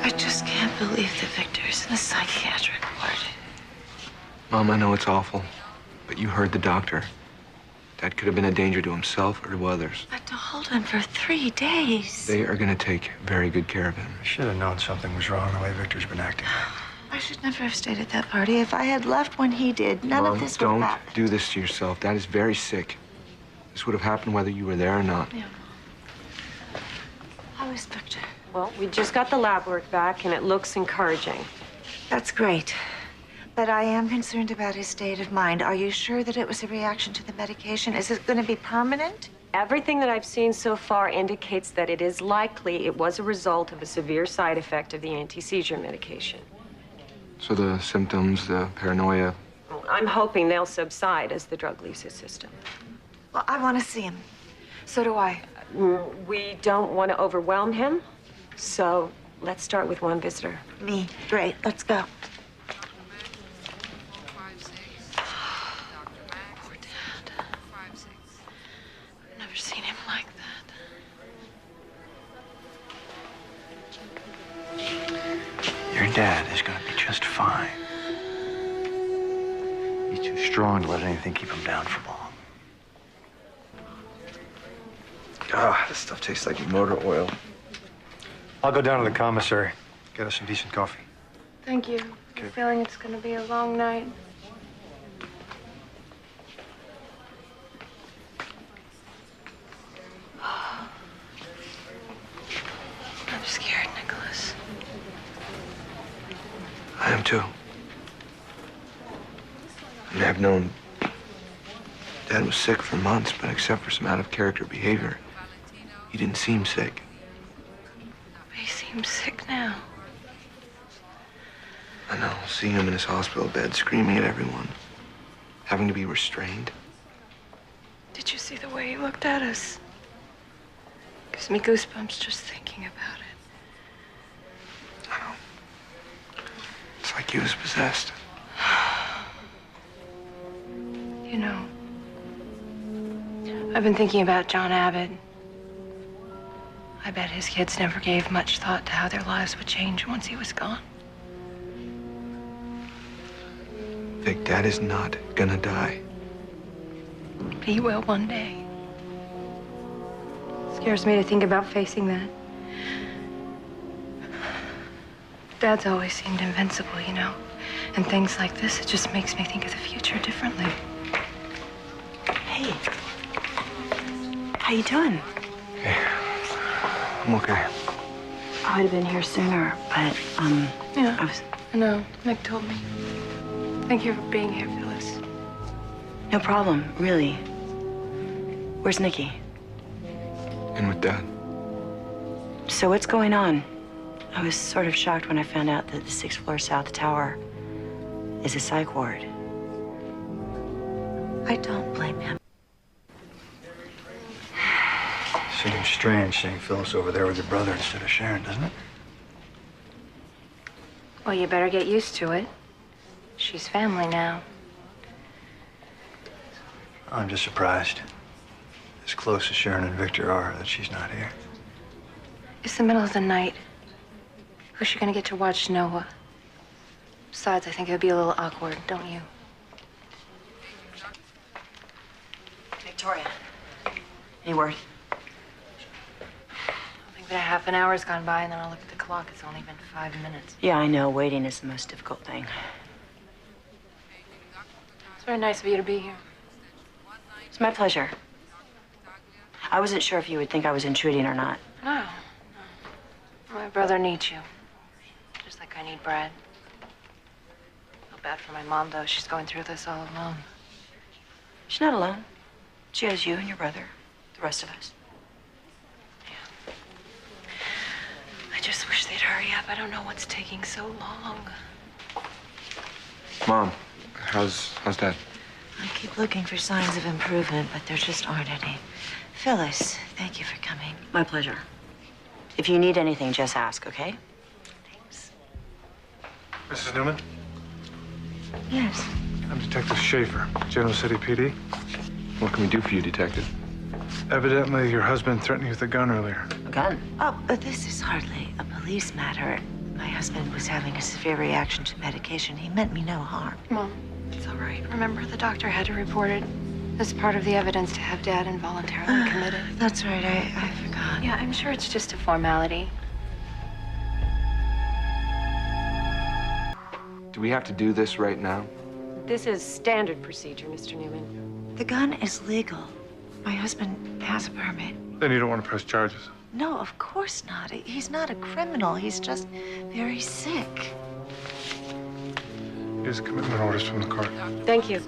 I just can't believe that Victor's in a psychiatric ward. Mom, I know it's awful, but you heard the doctor. Dad could have been a danger to himself or to others. But to hold him for 3 days. They are going to take very good care of him. I should have known something was wrong the way Victor's been acting. I should never have stayed at that party. If I had left when he did, none Mom, of this would have don't happened. do this to yourself. Dad is very sick. This would have happened whether you were there or not. Yeah. How is Victor? Well, we just got the lab work back, and it looks encouraging. That's great. But I am concerned about his state of mind. Are you sure that it was a reaction to the medication? Is it going to be permanent? Everything that I've seen so far indicates that it is likely it was a result of a severe side effect of the anti-seizure medication. So the symptoms, the paranoia. I'm hoping they'll subside as the drug leaves his system. Well, I want to see him. So do I. We don't want to overwhelm him, so let's start with one visitor. Me. Great. Let's go. Poor Dad. I've never seen him like that. Your dad is gonna be just fine. He's too strong to let anything keep him down for long. Ah, this stuff tastes like motor oil. I'll go down to the commissary, get us some decent coffee. Thank you. Okay. I'm feeling it's going to be a long night. I'm scared, Nicholas. I am too. I mean, I've known Dad was sick for months, but except for some out-of-character behavior, he didn't seem sick. He seems sick now. I know, seeing him in his hospital bed, screaming at everyone, having to be restrained. Did you see the way he looked at us? Gives me goosebumps just thinking about it. I know. It's like he was possessed. You know, I've been thinking about John Abbott. I bet his kids never gave much thought to how their lives would change once he was gone. Vic, Dad is not gonna die. But he will one day. Scares me to think about facing that. Dad's always seemed invincible, you know. And things like this, it just makes me think of the future differently. Hey. How you doing? Hey, I'm okay. I would have been here sooner, but, Yeah, I was... I know. Nick told me. Thank you for being here, Phyllis. No problem, really. Where's Nikki? In with Dad. So what's going on? I was sort of shocked when I found out that the 6th floor South Tower is a psych ward. I don't blame him. Seems strange seeing Phyllis over there with your brother instead of Sharon, doesn't it? Well, you better get used to it. She's family now. I'm just surprised, as close as Sharon and Victor are, that she's not here. It's the middle of the night. Who's she gonna get to watch Noah? Besides, I think it would be a little awkward, don't you? Victoria. Any word? I think that half an hour's gone by, and then I'll look at the clock. It's only been 5 minutes. Yeah, I know. Waiting is the most difficult thing. It's very nice of you to be here. It's my pleasure. I wasn't sure if you would think I was intruding or not. No. My brother needs you. Just like I need Brad. Feel bad for my mom, though. She's going through this all alone. She's not alone. She has you and your brother. The rest of us. I just wish they'd hurry up. I don't know what's taking so long. Mom, how's Dad? I keep looking for signs of improvement, but there just aren't any. Phyllis, thank you for coming. My pleasure. If you need anything, just ask, okay? Thanks. Mrs. Newman? Yes. I'm Detective Schaefer, General City PD. What can we do for you, Detective? Evidently, your husband threatened you with a gun earlier. A gun? Oh, but this is hardly a police matter. my husband was having a severe reaction to medication. He meant me no harm. Mom, it's all right. Remember, the doctor had to report it as part of the evidence to have Dad involuntarily committed. That's right, I forgot. Yeah, I'm sure it's just a formality. Do we have to do this right now? This is standard procedure, Mr. Newman. The gun is legal. My husband has a permit. Then you don't want to press charges. No, of course not. He's not a criminal. He's just very sick. Here's commitment orders from the court. Thank you.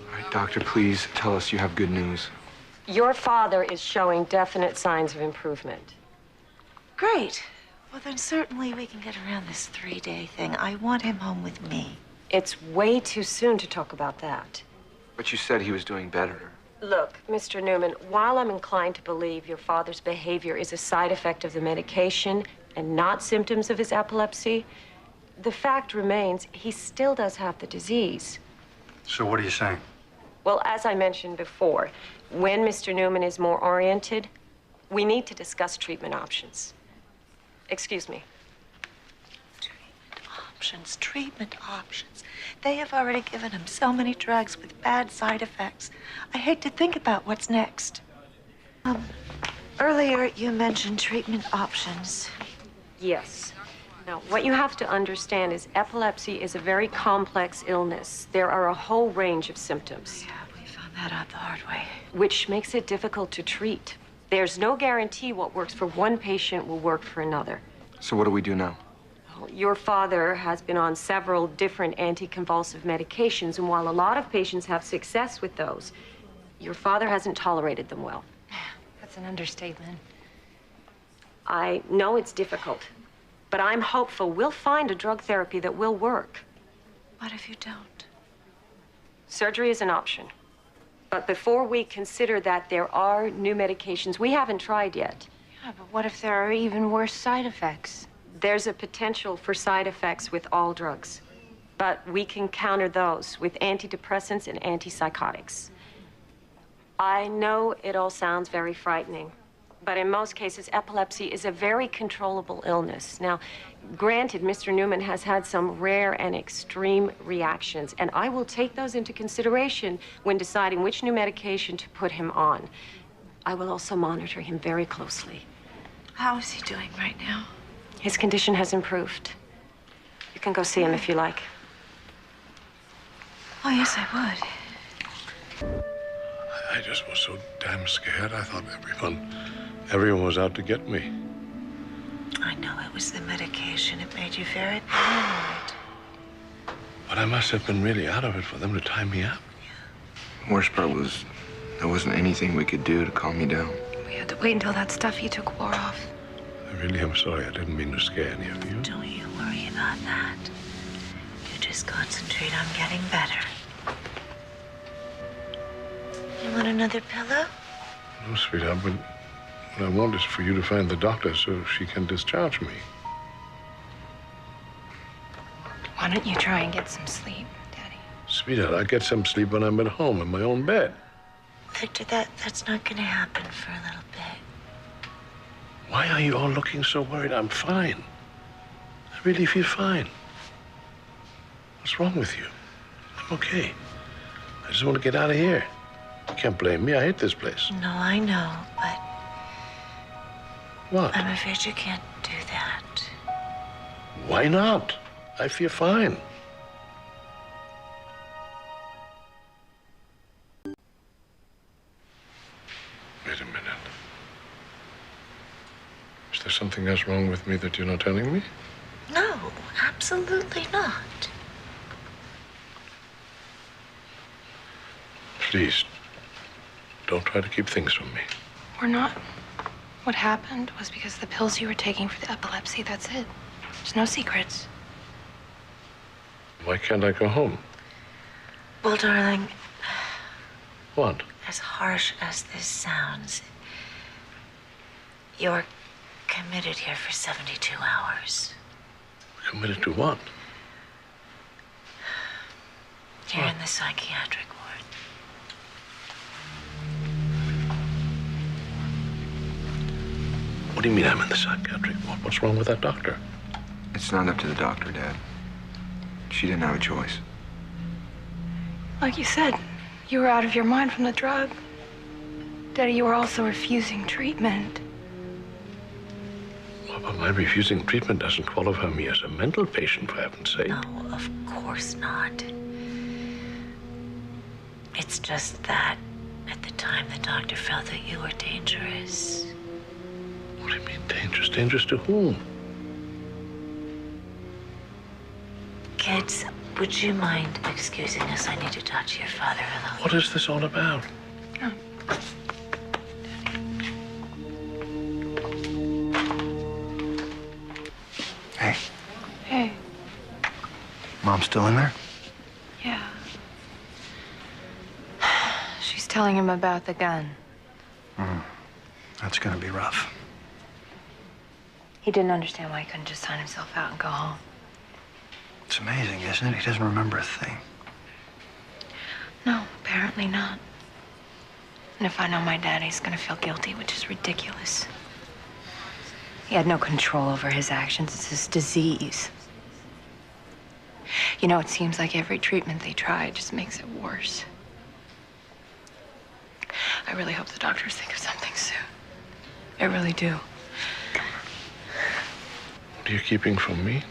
All right, doctor, please tell us you have good news. Your father is showing definite signs of improvement. Great. Well, then certainly we can get around this 3-day thing. I want him home with me. It's way too soon to talk about that. But you said he was doing better. Look, Mr. Newman, while I'm inclined to believe your father's behavior is a side effect of the medication and not symptoms of his epilepsy, the fact remains he still does have the disease. So what are you saying? Well, as I mentioned before, when Mr. Newman is more oriented, we need to discuss treatment options. Excuse me. Treatment options. They have already given him so many drugs with bad side effects. I hate to think about what's next. Earlier you mentioned treatment options. Yes. Now, what you have to understand is epilepsy is a very complex illness. There are a whole range of symptoms, Yeah, we found that out the hard way. which makes it difficult to treat. There's no guarantee what works for one patient will work for another. So what do we do now? Your father has been on several different anticonvulsive medications, and while a lot of patients have success with those, your father hasn't tolerated them well. That's an understatement. I know it's difficult, but I'm hopeful we'll find a drug therapy that will work. What if you don't? Surgery is an option. But before we consider that, there are new medications we haven't tried yet. Yeah, but what if there are even worse side effects? There's a potential for side effects with all drugs, but we can counter those with antidepressants and antipsychotics. I know it all sounds very frightening, but in most cases, epilepsy is a very controllable illness. Now, granted, Mr. Newman has had some rare and extreme reactions, and I will take those into consideration when deciding which new medication to put him on. I will also monitor him very closely. How is he doing right now? His condition has improved. You can go see him if you like. Oh, yes, I would. I just was so damn scared. I thought everyone was out to get me. I know it was the medication. It made you very paranoid. But I must have been really out of it for them to tie me up. The worst part was there wasn't anything we could do to calm you down. We had to wait until that stuff you took wore off. I really am sorry. I didn't mean to scare any of you. Don't you worry about that. You just concentrate on getting better. You want another pillow? No, sweetheart, but what I want is for you to find the doctor so she can discharge me. Why don't you try and get some sleep, Daddy? Sweetheart, I get some sleep when I'm at home in my own bed. Victor, that's not gonna happen for a little bit. Why are you all looking so worried? I'm fine. I really feel fine. What's wrong with you? I'm okay. I just want to get out of here. You can't blame me. I hate this place. No, I know, but What? I'm afraid you can't do that. Why not? I feel fine. Wait a minute. Is there something else wrong with me that you're not telling me? No, absolutely not. Please, don't try to keep things from me. We're not. What happened was because of the pills you were taking for the epilepsy. That's it. There's no secrets. Why can't I go home? Well, darling, What? as harsh as this sounds, you're committed here for 72 hours. Committed to what? You're in the psychiatric ward. What do you mean I'm in the psychiatric ward? What's What's wrong with that doctor? It's not up to the doctor, Dad. She didn't have a choice. Like you said, you were out of your mind from the drug. Daddy, you were also refusing treatment. Well, but my refusing treatment doesn't qualify me as a mental patient, for heaven's sake. No, of course not. It's just that at the time the doctor felt that you were dangerous. What do you mean dangerous? Dangerous to whom? Kids, would you mind excusing us? I need to talk to your father alone. What is this all about? Hey, Hey, Mom's still in there? yeah. She's telling him about the gun. That's gonna be rough. He didn't understand why he couldn't just sign himself out and go home. It's amazing, isn't it? He doesn't remember a thing. No, apparently not. And if I know my dad, he's gonna feel guilty, which is ridiculous. He had no control over his actions. It's his disease. You know, it seems like every treatment they try just makes it worse. I really hope the doctors think of something soon. I really do. What are you keeping from me?